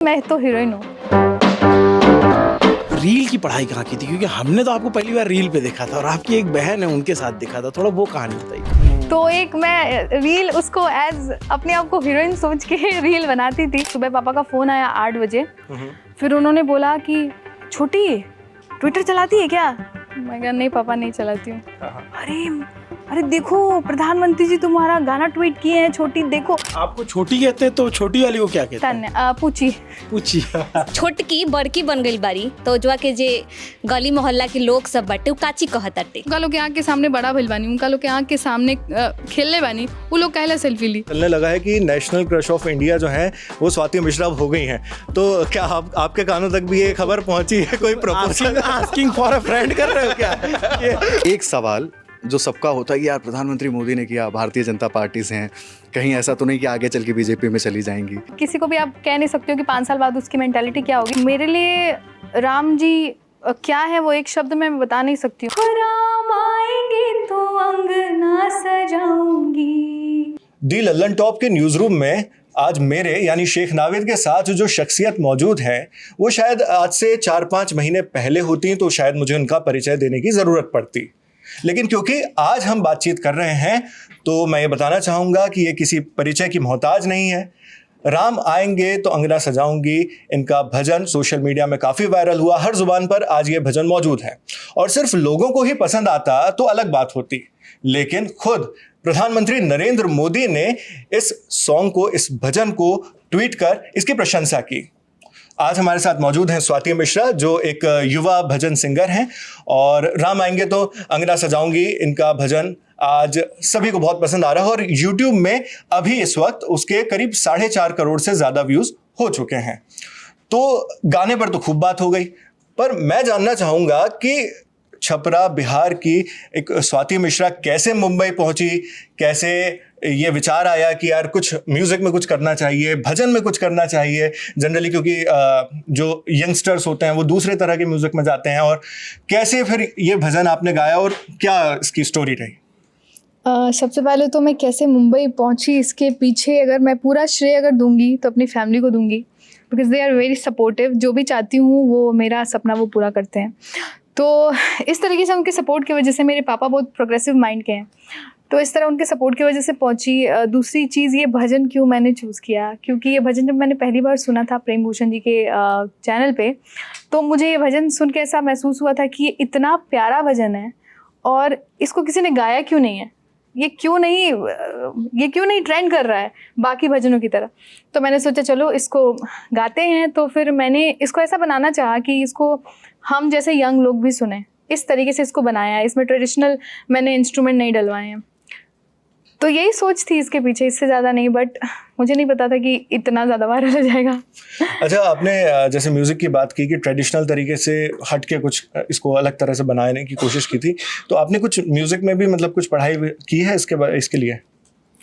मैं तो हीरोइन हूँ। रील की पढ़ाई कहाँ की थी? क्योंकि हमने तो आपको पहली बार रील पे देखा था और आपकी एक बहन है उनके साथ देखा था, थोड़ा वो कहानी बताइए। तो एक मैं रील उसको एज अपने आप को हीरोइन सोच के रील बनाती थी। सुबह पापा का फ़ोन आया 8 बजे, फिर उन्होंने बोला कि छोटी ट्विटर चलाती है क्या? मैं कहा नहीं पापा नहीं चलाती हूँ। अरे देखो प्रधानमंत्री जी तुम्हारा गाना ट्वीट किए हैं, छोटी देखो। आपको छोटी कहते हैं तो छोटी वाली को क्या कहते हैं? पूछी छोटकी बड़की बन गई बारी तो जोआ के जे गली मोहल्ला के लोग सब बाटे उ काची कहताटे। उनका लोग के आँख के सामने बड़ा भइल बानी, उनका लोग के आँख के सामने खेलने बानी, वो लोग कहला सेल्फी ली। चलने लगा है कि नेशनल क्रश ऑफ इंडिया जो है वो स्वाति मिश्रा हो गई हैं। तो क्या आपके कानों तक भी ये खबर पहुंची है? कोई proposal asking for a friend कर रहे हो क्या? एक सवाल जो सबका होता है कि यार प्रधानमंत्री मोदी ने किया, भारतीय जनता पार्टी से हैं, कहीं ऐसा तो नहीं कि आगे चल के बीजेपी में चली जाएंगी? किसी को भी आप कह नहीं सकते हो कि 5 साल बाद उसकी मेंटालिटी क्या होगी। मेरे लिए राम जी क्या है वो एक शब्द में बता नहीं सकती हूँ। राम आएंगे तो अंगना सजाऊंगी। दी लल्लन टॉप के न्यूज रूम में आज मेरे यानी शेख नाविद के साथ जो शख्सियत मौजूद है वो शायद आज से 4-5 महीने पहले होती तो शायद मुझे उनका परिचय देने की जरूरत पड़ती, लेकिन क्योंकि आज हम बातचीत कर रहे हैं तो मैं ये बताना चाहूँगा कि ये किसी परिचय की मोहताज नहीं है। राम आएंगे तो अंगना सजाऊंगी, इनका भजन सोशल मीडिया में काफ़ी वायरल हुआ, हर जुबान पर आज ये भजन मौजूद है और सिर्फ लोगों को ही पसंद आता तो अलग बात होती, लेकिन खुद प्रधानमंत्री नरेंद्र मोदी ने इस सॉन्ग को, इस भजन को ट्वीट कर इसकी प्रशंसा की। आज हमारे साथ मौजूद हैं स्वाति मिश्रा जो एक युवा भजन सिंगर हैं और राम आएंगे तो अंगना सजाऊंगी इनका भजन आज सभी को बहुत पसंद आ रहा है और YouTube में अभी इस वक्त उसके करीब 4.5 करोड़ से ज़्यादा व्यूज़ हो चुके हैं। तो गाने पर तो खूब बात हो गई, पर मैं जानना चाहूँगा कि छपरा बिहार की एक स्वाति मिश्रा कैसे मुंबई पहुंची, कैसे ये विचार आया कि यार कुछ म्यूजिक में कुछ करना चाहिए, भजन में कुछ करना चाहिए जनरली, क्योंकि जो यंगस्टर्स होते हैं वो दूसरे तरह के म्यूजिक में जाते हैं, और कैसे फिर ये भजन आपने गाया और क्या इसकी स्टोरी रही? सबसे पहले तो मैं कैसे मुंबई पहुंची इसके पीछे अगर मैं पूरा श्रेय अगर दूंगी तो अपनी फैमिली को दूंगी, because they are very supportive. जो भी चाहती हूँ वो मेरा सपना वो पूरा करते हैं। तो इस तरीके से उनके सपोर्ट की वजह से, मेरे पापा बहुत प्रोग्रेसिव माइंड के हैं, तो इस तरह उनके सपोर्ट की वजह से पहुंची। दूसरी चीज़, ये भजन क्यों मैंने चूज़ किया, क्योंकि ये भजन जब मैंने पहली बार सुना था प्रेम भूषण जी के चैनल पे, तो मुझे ये भजन सुन के ऐसा महसूस हुआ था कि ये इतना प्यारा भजन है और इसको किसी ने गाया क्यों नहीं है, ये क्यों नहीं ट्रेंड कर रहा है बाकी भजनों की तरह। तो मैंने सोचा चलो इसको गाते हैं। तो फिर मैंने इसको ऐसा बनाना चाहा कि इसको हम जैसे यंग लोग भी सुने, इस तरीके से इसको बनाया है। इसमें ट्रेडिशनल मैंने इंस्ट्रूमेंट नहीं डलवाए हैं, तो यही सोच थी इसके पीछे, इससे ज़्यादा नहीं। बट मुझे नहीं पता था कि इतना ज़्यादा वायरल हो जाएगा। अच्छा, आपने जैसे म्यूज़िक की बात की कि ट्रेडिशनल तरीके से हट के कुछ इसको अलग तरह से बनाने की कोशिश की थी, तो आपने कुछ म्यूज़िक में भी मतलब कुछ पढ़ाई की है इसके लिए?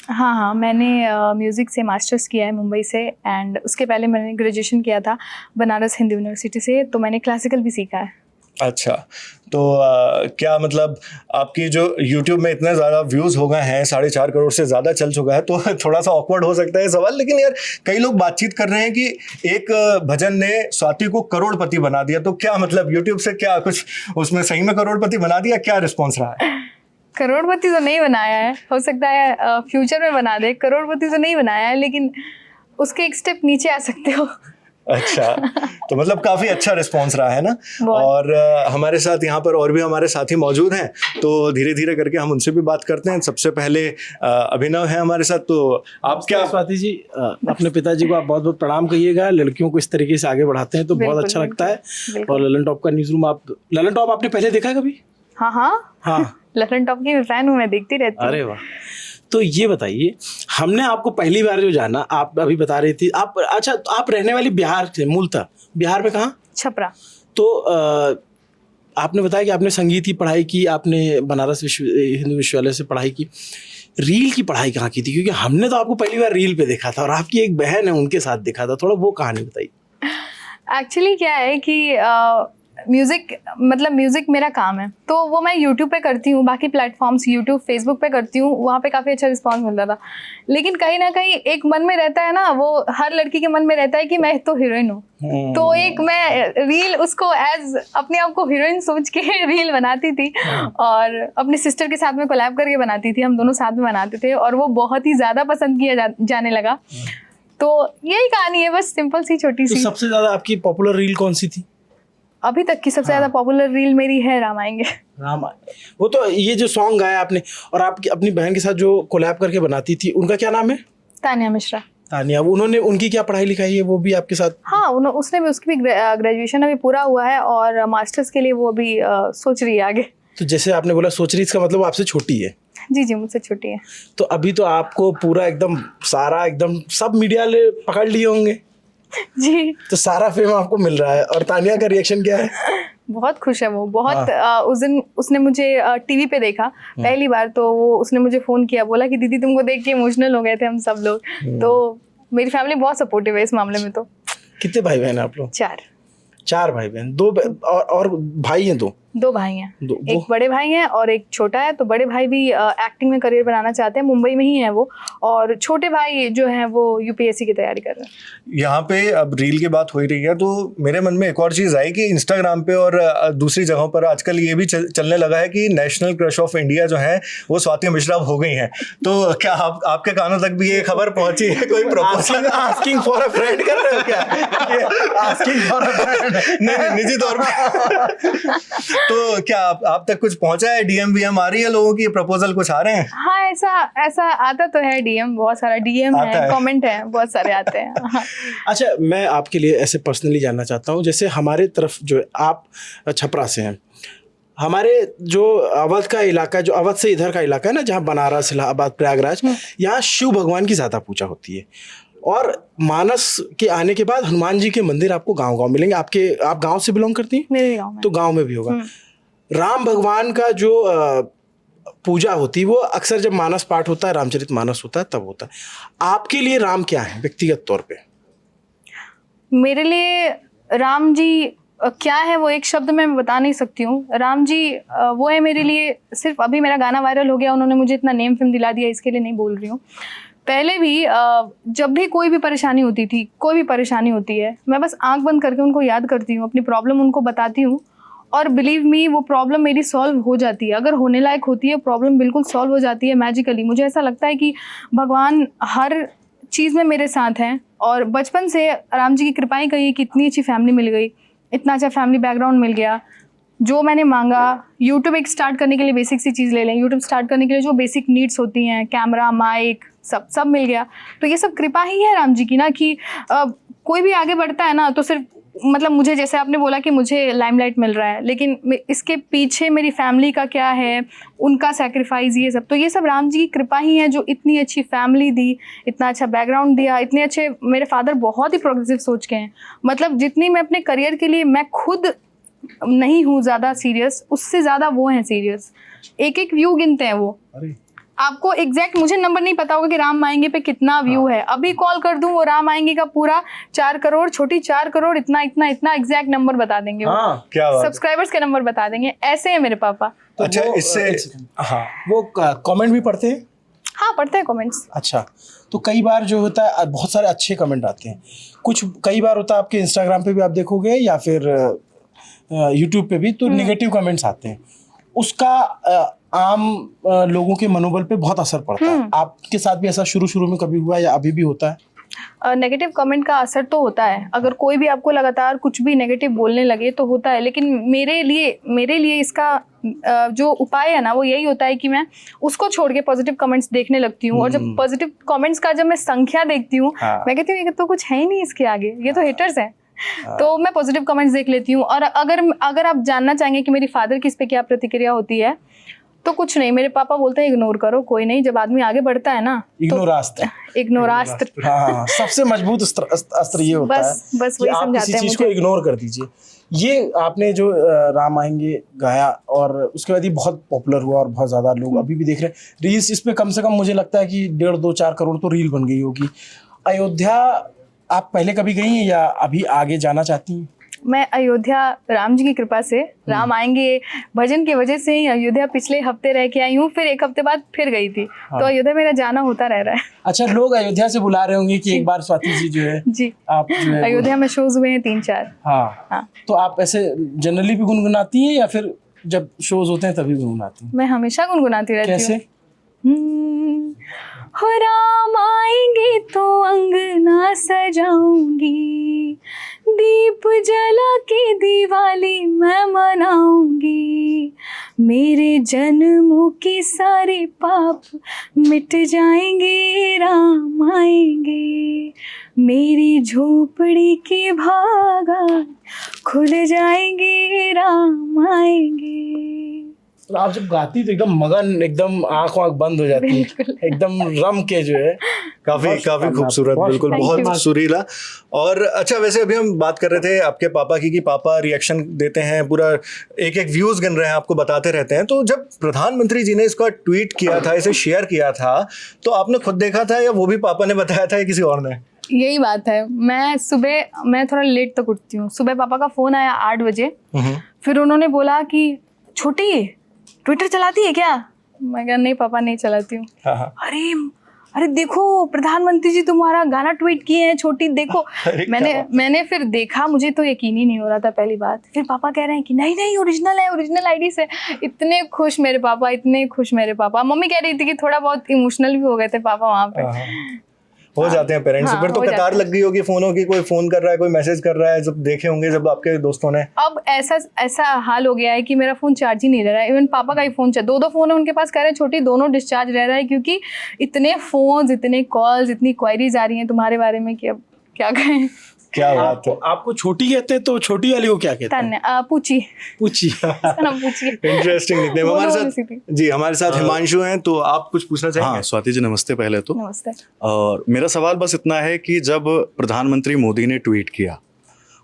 हाँ, मैंने म्यूज़िक से मास्टर्स किया है मुंबई से, एंड उसके पहले मैंने ग्रेजुएशन किया था बनारस हिंदू यूनिवर्सिटी से, तो मैंने क्लासिकल भी सीखा है। अच्छा, तो क्या मतलब आपकी जो YouTube में इतने ज़्यादा व्यूज़ हो गए हैं, 4.5 करोड़ से ज़्यादा चल चुका है, तो थोड़ा सा ऑकवर्ड हो सकता है सवाल, लेकिन यार कई लोग बातचीत कर रहे हैं कि एक भजन ने स्वाति को करोड़पति बना दिया, तो क्या मतलब YouTube से क्या कुछ उसमें सही में करोड़पति बना दिया? क्या रिस्पॉन्स रहा है? करोड़पति तो नहीं बनाया है, हो सकता है फ्यूचर में बना दे। करोड़पति तो नहीं बनाया है, लेकिन उसके एक स्टेप नीचे आ सकते हो। अच्छा, तो मतलब काफ़ी अच्छा रिस्पॉन्स रहा है ना। और हमारे साथ यहाँ पर और भी हमारे साथी मौजूद हैं, तो धीरे धीरे करके हम उनसे भी बात करते हैं। सबसे पहले अभिनव है हमारे साथ। तो आप क्या स्वाति जी, अपने पिताजी को आप बहुत बहुत प्रणाम कहिएगा, लड़कियों को इस तरीके से आगे बढ़ाते हैं तो बहुत अच्छा लगता है। और ललन टॉप का न्यूज़ रूम, ललन टॉप आपने पहले देखा है कभी? हाँ, ललन टॉप की फैन हूँ मैं, देखती रहती हूँ। अरे वाह। तो ये बताइए, हमने आपको पहली बार जो जाना, आप अभी बता रही थी आप, अच्छा तो आप रहने वाली बिहार से, मूलतः बिहार में कहाँ? छपरा। तो आपने बताया कि आपने संगीत की पढ़ाई की, आपने बनारस हिंदू विश्वविद्यालय से पढ़ाई की। रील की पढ़ाई कहाँ की थी? क्योंकि हमने तो आपको पहली बार रील पे देखा था और आपकी एक बहन है उनके साथ देखा था, थोड़ा वो कहानी बताइए। एक्चुअली क्या है कि म्यूज़िक मतलब म्यूज़िक मेरा काम है, तो वो मैं यूट्यूब पे करती हूँ, बाकी प्लेटफॉर्म्स यूट्यूब फेसबुक पे करती हूँ, वहाँ पे काफ़ी अच्छा रिस्पांस मिलता था। लेकिन कहीं ना कहीं एक मन में रहता है ना, वो हर लड़की के मन में रहता है कि मैं तो हीरोइन हूँ, तो एक मैं रील उसको एज अपने आप को हीरोइन सोच के रील बनाती थी और अपनी सिस्टर के साथ में कोलैब करके बनाती थी, हम दोनों साथ में बनाते थे और वो बहुत ही ज़्यादा पसंद किया जाने लगा। तो यही कहानी है, बस सिंपल सी छोटी तो सी। सबसे ज्यादा आपकी पॉपुलर रील कौन सी थी? अभी तक की सबसे ज़्यादा पॉपुलर रील मेरी है राम आएंगे। राम, वो तो ये जो सॉन्ग गाया आपने और आपकी अपनी बहन के साथ जो कोलैब करके बनाती थी, उनका क्या नाम है? तानिया मिश्रा। तानिया, उन्होंने उनकी क्या पढ़ाई लिखाई है, वो भी आपके साथ? हाँ, उसने भी, उसकी भी ग्रेजुएशन अभी पूरा हुआ है और मास्टर्स के लिए वो अभी सोच रही है आगे। तो जैसे आपने बोला सोच रही, इसका मतलब वो आपसे छोटी है? जी जी, मुझसे छोटी है। तो अभी तो आपको पूरा एकदम सारा एकदम सब मीडिया ले पकड़ लिए होंगे जी, तो सारा फेम आपको मिल रहा है। और तानिया का रिएक्शन क्या है? बहुत खुश है वो, बहुत उस दिन उसने मुझे टीवी पे देखा पहली बार, तो वो उसने मुझे फ़ोन किया, बोला कि दीदी तुमको देख के इमोशनल हो गए थे हम सब लोग। तो मेरी फैमिली बहुत सपोर्टिव है इस मामले में। तो कितने भाई बहन आप लोग? 4 भाई बहन, और भाई हैं 2 भाई हैं, दो- एक बड़े भाई हैं और एक छोटा है। तो बड़े भाई भी एक्टिंग में करियर बनाना चाहते हैं, मुंबई में ही है वो, और छोटे भाई जो हैं वो यूपीएससी की तैयारी कर रहे हैं। यहाँ पे अब रील की बात हो ही रही है तो मेरे मन में एक और चीज़ आई कि इंस्टाग्राम पे और दूसरी जगहों पर आजकल ये भी चलने लगा है कि नेशनल क्रश ऑफ इंडिया जो है वो स्वाति मिश्रा हो गई हैं। तो क्या आपके कानों तक भी ये खबर पहुंची है? कोई proposal asking for a friend कर रहे हो क्या? Asking for a friend? नहीं, निजी तौर पे तो क्या आप तक कुछ पहुंचा है? डीएम वीएम आ रही है लोगों की, प्रपोजल कुछ आ रहे हैं? हाँ, ऐसा आता तो है, डीएम, बहुत सारा डीएम है, कमेंट है, बहुत सारे आते हैं। हाँ। अच्छा, मैं आपके लिए ऐसे पर्सनली जानना चाहता हूँ, जैसे हमारे तरफ जो है, आप छपरा से हैं, हमारे जो अवध का इलाका, जो अवध से इधर का इलाका है ना, जहाँ बनारस, इलाहाबाद, प्रयागराज, यहाँ शिव भगवान की ज़्यादा पूजा होती है। और मानस के आने के बाद हनुमान जी के मंदिर आपको गांव-गांव मिलेंगे। आप गांव से बिलोंग करती हैं? मेरे गाँव में तो गांव में भी होगा। राम भगवान का जो पूजा होती है वो अक्सर जब मानस पाठ होता है, रामचरित मानस होता है, तब होता है। आपके लिए राम क्या है व्यक्तिगत तौर पे? मेरे लिए राम जी क्या है वो एक शब्द में बता नहीं सकती हूँ। राम जी वो है मेरे लिए, सिर्फ अभी मेरा गाना वायरल हो गया, उन्होंने मुझे इतना नेम फेम दिला दिया, इसके लिए नहीं बोल रही हूँ। पहले भी जब भी कोई भी परेशानी होती थी, कोई भी परेशानी होती है, मैं बस आंख बंद करके उनको याद करती हूँ, अपनी प्रॉब्लम उनको बताती हूँ और बिलीव मी वो प्रॉब्लम मेरी सॉल्व हो जाती है। अगर होने लायक होती है प्रॉब्लम, बिल्कुल सॉल्व हो जाती है मैजिकली। मुझे ऐसा लगता है कि भगवान हर चीज़ में मेरे साथ हैं और बचपन से राम जी की कृपाएं कही कि इतनी अच्छी फैमिली मिल गई, इतना अच्छा फैमिली बैकग्राउंड मिल गया। जो मैंने मांगा, यूट्यूब एक स्टार्ट करने के लिए बेसिक सी चीज़ ले लें, यूट्यूब स्टार्ट करने के लिए जो बेसिक नीड्स होती हैं, कैमरा, माइक, सब मिल गया। तो ये सब कृपा ही है राम जी की ना, कि कोई भी आगे बढ़ता है ना तो सिर्फ मतलब मुझे, जैसे आपने बोला कि मुझे लाइमलाइट मिल रहा है, लेकिन इसके पीछे मेरी फैमिली का क्या है, उनका सैक्रिफाइस, ये सब, तो ये सब राम जी की कृपा ही है जो इतनी अच्छी फैमिली दी, इतना अच्छा बैकग्राउंड दिया, इतने अच्छे, मेरे फादर बहुत ही प्रोग्रेसिव सोच के हैं। मतलब जितनी मैं अपने करियर के लिए मैं खुद नहीं हूँ ज़्यादा सीरियस, उससे ज़्यादा वो हैं सीरियस। एक व्यू गिनते हैं वो। आपको एग्जैक्ट मुझे नंबर नहीं पता होगा कि राम आएंगे पे कितना व्यू है, अभी कॉल कर दूं वो राम आएंगे का पूरा 4 करोड़, छोटी 4 करोड़, इतना इतना इतना एग्जैक्ट नंबर बता देंगे वो। क्या बात है। सब्सक्राइबर्स के नंबर बता देंगे, ऐसे है मेरे पापा। तो अच्छा, वो, इससे हाँ, वो कमेंट भी पढ़ते हैं? हाँ, पढ़ते हैं कमेंट्स। अच्छा, तो कई बार जो होता है बहुत सारे अच्छे कमेंट आते हैं, कुछ कई बार होता है आपके इंस्टाग्राम पे भी आप देखोगे या फिर यूट्यूब पे भी, तो नेगेटिव कमेंट्स आते हैं, उसका आम लोगों के मनोबल पे बहुत असर पड़ता है। आपके साथ भी ऐसा शुरू में कभी हुआ या अभी भी होता है? नेगेटिव कमेंट का असर तो होता है, अगर कोई भी आपको लगातार कुछ भी नेगेटिव बोलने लगे तो होता है, लेकिन मेरे लिए इसका जो उपाय है ना वो यही होता है कि मैं उसको छोड़ के पॉजिटिव कमेंट्स देखने लगती हूँ। और जब पॉजिटिव कमेंट्स का जब मैं संख्या देखती हूँ, मैं कहती हूँ ये तो कुछ है ही नहीं इसके आगे, ये तो हेटर्स हैं। तो मैं पॉजिटिव कमेंट्स देख लेती हूँ। और अगर आप जानना चाहेंगे कि मेरी फादर की इस पे क्या प्रतिक्रिया होती है, तो कुछ नहीं, मेरे पापा बोलते हैं इग्नोर करो, कोई नहीं, जब आदमी आगे बढ़ता है ना, इग्नोरास्त्र हाँ, सबसे मजबूत अस्त्र ये होता है, बस वही आप समझाते किसी हैं चीज को मुझे। इग्नोर कर दीजिए। ये आपने जो राम आएंगे गाया और उसके बाद ये बहुत पॉपुलर हुआ और बहुत ज्यादा लोग अभी भी देख रहे हैं रील्स इस पे, कम से कम मुझे लगता है कि 1.5, 2, 4 करोड़ तो रील बन गई होगी। अयोध्या आप पहले कभी गई हैं या अभी आगे जाना चाहती हैं? मैं अयोध्या राम जी की कृपा से, राम आएंगे भजन की वजह से ही अयोध्या पिछले हफ्ते रह के आई हूँ, फिर एक हफ्ते बाद फिर गई थी। तो अयोध्या मेरा जाना होता रह रहा है। अच्छा, लोग अयोध्या से बुला रहे होंगे कि एक बार स्वाति जी जो है जी, आप जो है अयोध्या में शोज हुए हैं 3-4। हाँ, तो आप ऐसे जनरली भी गुनगुनाती हैं या फिर जब शोज होते हैं तभी गुनगुनाती हैं? मैं हमेशा गुनगुनाती रहती हूँ। कैसे? हो राम आएंगे तो अंगना सजाऊंगी, दीप जला के दिवाली मैं मनाऊंगी, मेरे जन्मों के सारे पाप मिट जाएंगे, राम आएंगे, मेरी झोपड़ी के भागा खुल जाएंगे, राम आएंगे। तो आप जब गाती तो एकदम मगन, एकदम आँख बंद हो जाती है, एकदम रम के जो है। काफी खूबसूरत, बिल्कुल बहुत सुरीला। और अच्छा, वैसे अभी हम बात कर रहे थे आपके पापा की कि पापा रिएक्शन देते हैं, पूरा एक व्यूज गिन रहे हैं, आपको बताते रहते हैं। तो जब प्रधानमंत्री जी ने इसका ट्वीट किया था, इसे शेयर किया था, तो आपने खुद देखा था या वो भी पापा ने बताया था या किसी और ने? यही बात है। मैं थोड़ा लेट तक उठती हूँ। सुबह पापा का फोन आया 8 बजे, फिर उन्होंने बोला कि छोटी ट्विटर चलाती है क्या? मैं कहा नहीं पापा, नहीं चलाती हूँ। अरे देखो प्रधानमंत्री जी तुम्हारा गाना ट्वीट किए हैं, छोटी देखो। मैंने फिर देखा, मुझे तो यकीन ही नहीं हो रहा था पहली बात। फिर पापा कह रहे हैं कि नहीं ओरिजिनल है, ओरिजिनल आईडी से। इतने खुश मेरे पापा, इतने खुश मेरे पापा। मम्मी कह रही थी कि थोड़ा बहुत इमोशनल भी हो गए थे पापा वहाँ पे। हो जाते हैं पेरेंट्स। फिर तो कतार लग गई होगी फोनों की, कोई फोन कर रहा है, कोई मैसेज कर रहा है, जब देखे होंगे जब आपके दोस्तों ने। अब ऐसा हाल हो गया है कि मेरा फोन चार्ज ही नहीं रह रहा है। इवन पापा का ही फोन, 2 फोन है उनके पास, कह रहे हैं छोटी दोनों डिस्चार्ज रह रहा है, क्योंकि इतने फोन, इतने कॉल्स, इतनी क्वायरीज आ रही हैं तुम्हारे बारे में कि अब क्या कहें। क्या बात है। आपको छोटी कहते हैं, तो छोटी वाली को क्या कहते हैं? पूछी। Interesting nickname. हमारे साथ हमारे साथ हिमांशु हैं, तो आप कुछ पूछना चाहेंगे? हाँ स्वाति जी, नमस्ते। पहले तो नमस्ते। और मेरा सवाल बस इतना है कि जब प्रधानमंत्री मोदी ने ट्वीट किया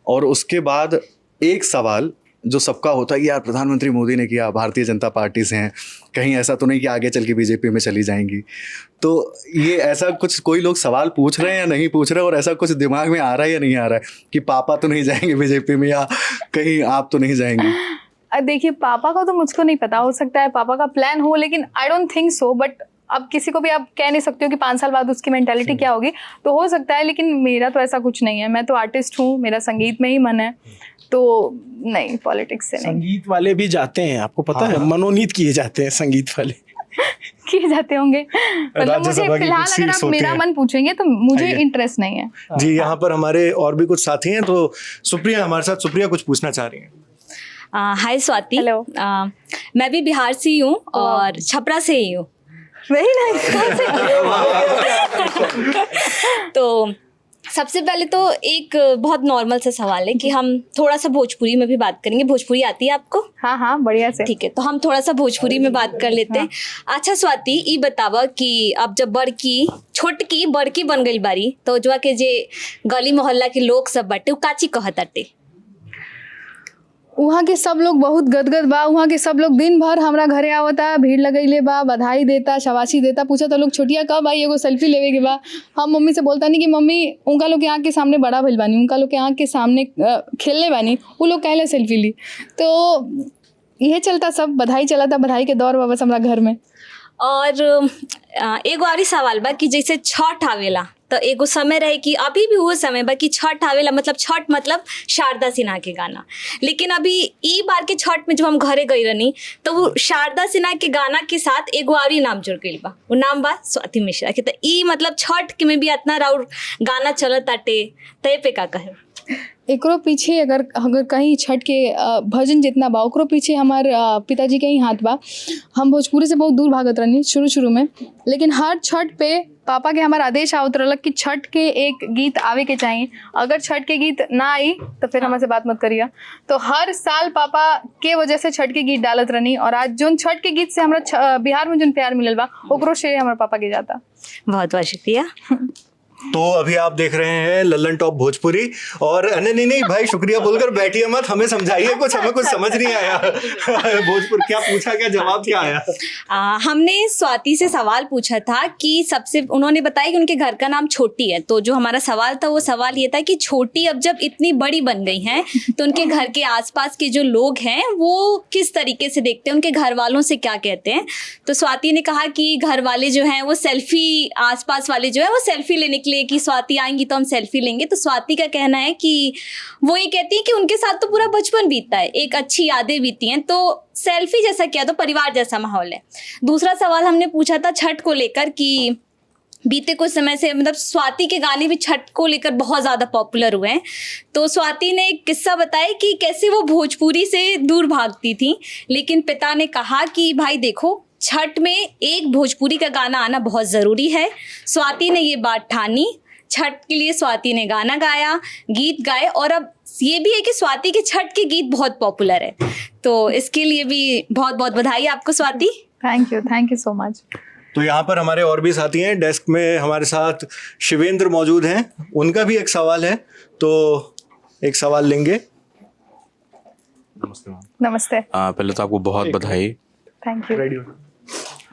और उसके बाद एक सवाल जो सबका होता है कि यार प्रधानमंत्री मोदी ने किया, भारतीय जनता पार्टी से हैं, कहीं ऐसा तो नहीं कि आगे चल के बीजेपी में चली जाएंगी। तो ये ऐसा कुछ कोई लोग सवाल पूछ रहे हैं या नहीं पूछ रहे, और ऐसा कुछ दिमाग में आ रहा है या नहीं आ रहा है कि पापा तो नहीं जाएंगे बीजेपी में, या कहीं आप तो नहीं जाएंगी? देखिए पापा का तो मुझको नहीं पता, हो सकता है पापा का प्लान हो, लेकिन I don't think so. But अब किसी को भी आप कह नहीं सकते हो कि 5 साल बाद उसकी मेंटालिटी क्या होगी, तो हो सकता है, लेकिन मेरा तो ऐसा कुछ नहीं है। मैं तो आर्टिस्ट हूँ, मेरा संगीत में ही मन है, तो नहीं, पॉलिटिक्स से नहीं। संगीत वाले भी जाते हैं, आपको पता है, मनोनीत किए जाते हैं संगीत वाले। किए जाते होंगे, मतलब मुझे फिलहाल अगर आप मेरा मन पूछेंगे तो मुझे इंटरेस्ट नहीं है। जी, यहाँ पर हमारे और भी कुछ साथी हैं, तो सुप्रिया हमारे साथ। सुप्रिया कुछ पूछना चाह रही हैं। हाय स्वाति। हेलो। मैं भी बिहार से ही हूँ और छपरा से ही हूँ। Very nice. तो सबसे पहले तो एक बहुत नॉर्मल सा सवाल है कि हम थोड़ा सा भोजपुरी में भी बात करेंगे। भोजपुरी आती है आपको? हाँ बढ़िया से। ठीक है, तो हम थोड़ा सा भोजपुरी में बात कर लेते हैं। अच्छा स्वाति, ये बतावा कि अब जब छोटकी बड़की बन गई बारी, तो जो के जे गली मोहल्ला के लोग सब बाटे उ काची कहताटे? वहाँ के सब लोग बहुत गदगद बा। वहाँ के सब लोग दिन भर हमरा घरे आवता, भीड़ लगैले बा, बधाई देता, शाबाशी देता, पूछा तो लोग छोटिया कब आई, एगो सेल्फी लेवे के बा। हम मम्मी से बोलता नहीं कि मम्मी उनका लोग के आँख के सामने बड़ा भइल बानी, उनका लोग के आँख के सामने खेलने बानी, वो लोग कहले सेल्फी ली। तो यह चलता, सब बधाई चला था, बधाई के दौर बा बस हमारा घर में। और एगो और सवाल बा कि जैसे छठ आवेला, तो एगो समय रहे कि अभी भी वो समय बा कि छठ आवेला, मतलब छठ मतलब शारदा सिन्हा के गाना। लेकिन अभी ई बार के छठ में जब हम घरे गई रहनी, तो वो शारदा सिन्हा के गाना के साथ एगो और नाम जुड़ गई बा, वो नाम बा स्वाति मिश्रा के। तो ई मतलब छठ के में भी इतना राउर गाना चलत आटे, तय पे का कहे? एकरो पीछे अगर कहीं छठ के भजन जितना बा, ओकरो पीछे हमार पिताजी के ही हाथ बा। हम भोजपुरी से बहुत दूर भागत रहनी शुरू में, लेकिन हर छठ पे पापा के हमारा आदेश आवत रहलक कि छठ के एक गीत आवे के चाहिए। अगर छठ के गीत ना आई तो फिर हमसे बात मत करिए। तो हर साल पापा के वजह से छठ के गीत डालत रहनी, और आज जो छठ के गीत से हमारा बिहार में जो प्यार मिलल बा, ओकरो श्रेय हमारे पापा के जाता। बहुत बहुत शुक्रिया। तो अभी आप देख रहे हैं लल्लन टॉप भोजपुरी। और नहीं भाई, शुक्रिया बोलकर बैठिए मत, हमें समझाइए कुछ, हमें कुछ समझ नहीं आया। भोजपुर क्या पूछा, क्या जवाब क्या आया? हमने स्वाति से सवाल पूछा था कि सबसे, उन्होंने बताया कि उनके घर का नाम छोटी है। तो जो हमारा सवाल था वो सवाल ये था कि छोटी अब जब इतनी बड़ी बन गई हैं तो उनके घर के आसपास के जो लोग हैं वो किस तरीके से देखते हैं, उनके घर वालों से क्या कहते हैं। तो स्वाति ने कहा कि घर वाले जो हैं वो सेल्फी, आसपास वाले जो है वो सेल्फी लेने के लिए कि स्वाति आएंगी तो हम सेल्फी लेंगे। तो स्वाति का कहना है कि वो ये कहती है कि उनके साथ तो पूरा बचपन बीतता है, एक अच्छी यादें बीती हैं, तो सेल्फी जैसा क्या, तो परिवार जैसा माहौल है। दूसरा सवाल हमने पूछा था छठ को लेकर कि बीते कुछ समय से मतलब स्वाति के गाने भी छठ को लेकर बहुत ज़्यादा पॉपुलर हुए हैं। तो स्वाति ने एक किस्सा बताया कि कैसे वो भोजपुरी से दूर भागती थी, लेकिन पिता ने कहा कि भाई देखो, छठ में एक भोजपुरी का गाना आना बहुत ज़रूरी है। स्वाति ने ये बात ठानी, छठ के लिए स्वाति ने गाना गाया, गीत गाए, और अब ये भी है कि स्वाति के छठ के गीत बहुत पॉपुलर है। तो इसके लिए भी बहुत बहुत बधाई आपको Swati. Thank you so much. तो यहाँ पर हमारे और भी साथी हैं, डेस्क में हमारे साथ शिवेंद्र मौजूद हैं, उनका भी एक सवाल है, तो एक सवाल लेंगे। नमस्ते मैम। नमस्ते। पहले तो आपको बहुत बधाई। Thank you.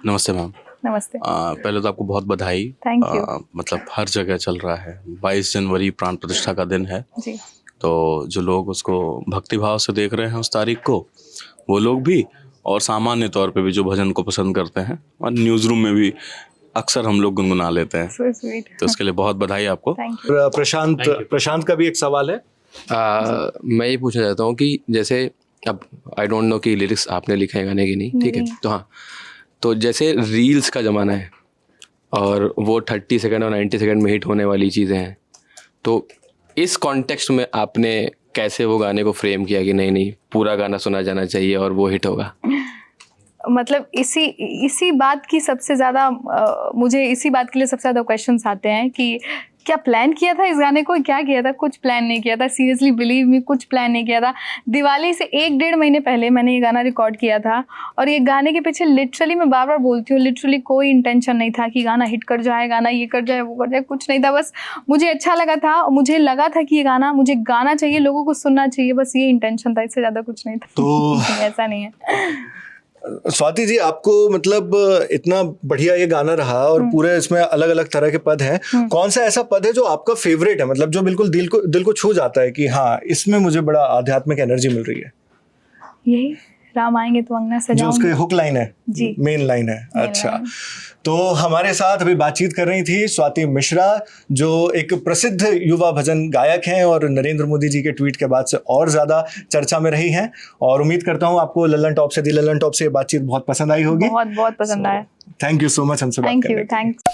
नमस्ते मैम। नमस्ते। पहले तो आपको बहुत बधाई। Thank you. मतलब हर जगह चल रहा है, 22 जनवरी प्राण प्रतिष्ठा का दिन है। जी। तो जो लोग उसको भक्तिभाव से देख रहे हैं उस तारीख को, वो लोग भी, और सामान्य तौर पे भी जो भजन को पसंद करते हैं, और न्यूज़ रूम में भी अक्सर हम लोग गुनगुना लेते हैं। So sweet। तो उसके लिए बहुत बधाई आपको। Thank you. प्रशांत का भी एक सवाल है। मैं ये पूछना चाहता हूँ कि जैसे अब आई डोंट नो कि लिरिक्स आपने लिखे हैं गाने की नहीं, ठीक है, तो हाँ, तो जैसे रील्स का ज़माना है और वो 30 सेकंड और 90 सेकंड में हिट होने वाली चीज़ें हैं, तो इस कॉन्टेक्स्ट में आपने कैसे वो गाने को फ्रेम किया कि नहीं पूरा गाना सुना जाना चाहिए और वो हिट होगा? मतलब इसी बात की सबसे ज़्यादा मुझे इसी बात के लिए सबसे ज़्यादा क्वेश्चंस आते हैं कि क्या प्लान किया था इस गाने को, क्या किया था? कुछ प्लान नहीं किया था, सीरियसली बिलीव मी, कुछ प्लान नहीं किया था। दिवाली से 1-1.5 महीने पहले मैंने ये गाना रिकॉर्ड किया था, और ये गाने के पीछे लिटरली, मैं बार बार बोलती हूँ, लिटरली कोई इंटेंशन नहीं था कि गाना हिट कर जाए, गाना ये कर जाए, वो कर जाए, कुछ नहीं था। बस मुझे अच्छा लगा था, मुझे लगा था कि ये गाना मुझे गाना चाहिए, लोगों को सुनना चाहिए, बस ये इंटेंशन था, इससे ज़्यादा कुछ नहीं था। तो ऐसा नहीं है। स्वाति जी, आपको मतलब इतना बढ़िया ये गाना रहा और पूरे इसमें अलग अलग तरह के पद हैं, कौन सा ऐसा पद है जो आपका फेवरेट है, मतलब जो बिल्कुल दिल को छू जाता है कि हाँ, इसमें मुझे बड़ा आध्यात्मिक एनर्जी मिल रही है? यही राम आएंगे तो अंगना जो सजाऊंगी। उसके हुक लाइन है जी, मेन लाइन है। अच्छा, तो हमारे साथ अभी बातचीत कर रही थी स्वाति मिश्रा, जो एक प्रसिद्ध युवा भजन गायक हैं और नरेंद्र मोदी जी के ट्वीट के बाद से और ज़्यादा चर्चा में रही हैं। और उम्मीद करता हूँ आपको लल्लन टॉप से ये बातचीत बहुत पसंद आई होगी। बहुत पसंद आया। थैंक यू सो मच हमसे बात करने के लिए। Thank you.